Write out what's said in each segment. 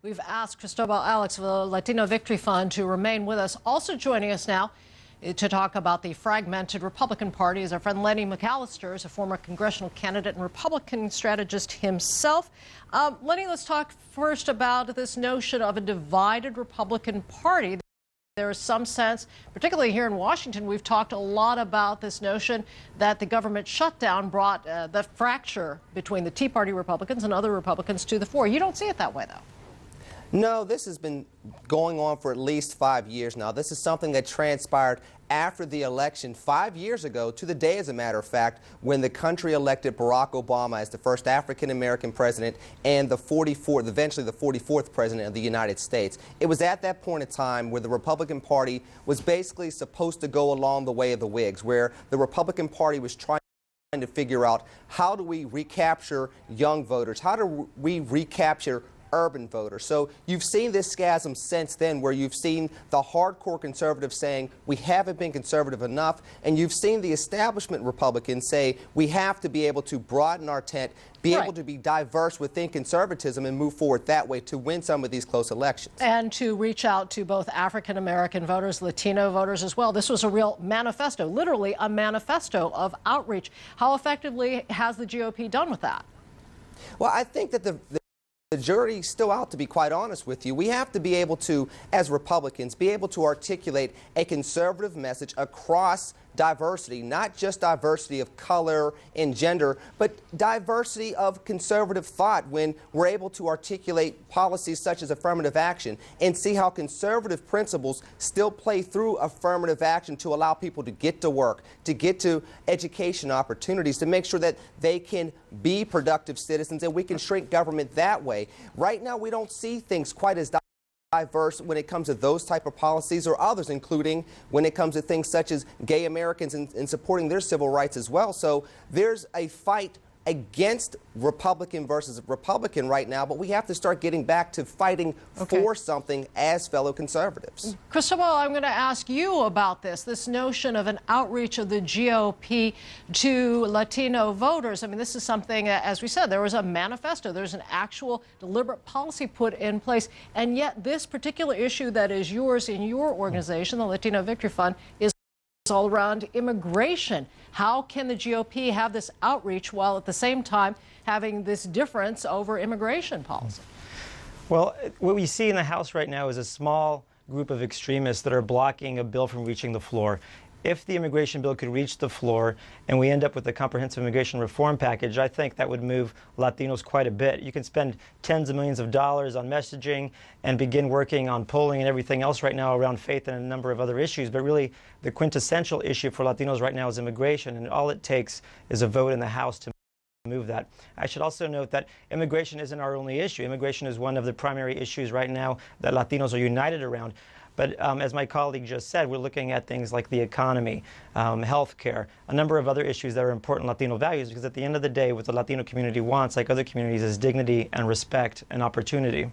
We've asked Cristobal Alex of the Latino Victory Fund to remain with us. Also joining us now to talk about the fragmented Republican Party is our friend Lenny McAllister, is a former congressional candidate and Republican strategist himself. Lenny, let's talk first about this notion of a divided Republican Party. There is some sense, particularly here in Washington, we've talked a lot about this notion that the government shutdown brought the fracture between the Tea Party Republicans and other Republicans to the fore. You don't see it that way, though. No, this has been going on for at least 5 years now. This is something that transpired after the election 5 years ago, to the day, as a matter of fact, when the country elected Barack Obama as the first African-American president and eventually the 44th president of the United States. It was at that point in time where the Republican Party was basically supposed to go along the way of the Whigs, where the Republican Party was trying to figure out, how do we recapture young voters? How do we recapture urban voters? So you've seen this schism since then, where you've seen the hardcore conservatives saying we haven't been conservative enough, and you've seen the establishment Republicans say we have to be able to broaden our tent, be able to be diverse within conservatism and move forward that way to win some of these close elections. And to reach out to both African-American voters, Latino voters as well. This was a real manifesto, literally a manifesto of outreach. How effectively has the GOP done with that? Well, I think that the jury's still out, to be quite honest with you. We have to be able to, as Republicans, be able to articulate a conservative message across diversity, not just diversity of color and gender, but diversity of conservative thought, when we're able to articulate policies such as affirmative action and see how conservative principles still play through affirmative action to allow people to get to work, to get to education opportunities, to make sure that they can be productive citizens, and we can shrink government that way. Right now, we don't see things quite as diverse when it comes to those type of policies, or others, including when it comes to things such as gay Americans and supporting their civil rights as well. So there's a fight against Republican versus Republican right now, but we have to start getting back to fighting for something as fellow conservatives. Cristobal, I'm going to ask you about this notion of an outreach of the GOP to Latino voters. I mean, this is something, as we said, there was a manifesto, there's an actual deliberate policy put in place, and yet this particular issue that is yours in your organization, the Latino Victory Fund, is all around immigration. How can the GOP have this outreach while at the same time having this difference over immigration policy? Well, what we see in the House right now is a small group of extremists that are blocking a bill from reaching the floor. If the immigration bill could reach the floor and we end up with a comprehensive immigration reform package, I think that would move Latinos quite a bit. You can spend tens of millions of dollars on messaging and begin working on polling and everything else right now around faith and a number of other issues, but really the quintessential issue for Latinos right now is immigration, and all it takes is a vote in the House to move that. I should also note that immigration isn't our only issue. Immigration is one of the primary issues right now that Latinos are united around. But as my colleague just said, we're looking at things like the economy, health care, a number of other issues that are important Latino values, because at the end of the day, what the Latino community wants, like other communities, is dignity and respect and opportunity.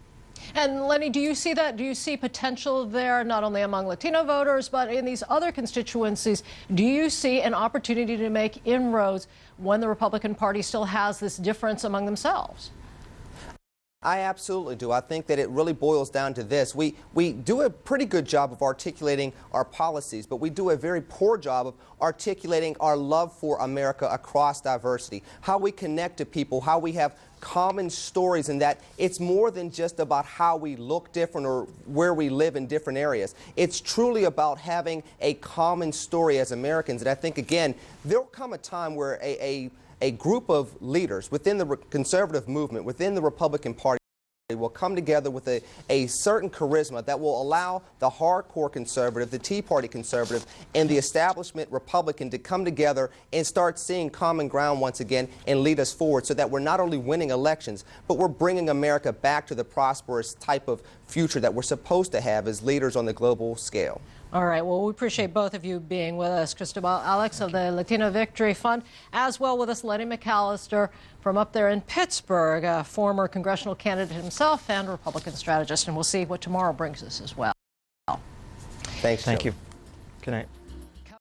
And Lenny, do you see that? Do you see potential there, not only among Latino voters, but in these other constituencies? Do you see an opportunity to make inroads when the Republican Party still has this difference among themselves? I absolutely do. I think that it really boils down to this. We do a pretty good job of articulating our policies, but we do a very poor job of articulating our love for America across diversity, how we connect to people, how we have common stories, and that it's more than just about how we look different or where we live in different areas. It's truly about having a common story as Americans. And I think, again, there'll come a time where a group of leaders within the conservative movement, within the Republican Party, will come together with a certain charisma that will allow the hardcore conservative, the Tea Party conservative, and the establishment Republican to come together and start seeing common ground once again and lead us forward, so that we're not only winning elections, but we're bringing America back to the prosperous type of future that we're supposed to have as leaders on the global scale. All right. Well, we appreciate both of you being with us. Cristobal Alex of the Latino Victory Fund, as well with us Lenny McAllister from up there in Pittsburgh, a former congressional candidate himself and Republican strategist. And we'll see what tomorrow brings us as well. Thanks. Thank you. Good night.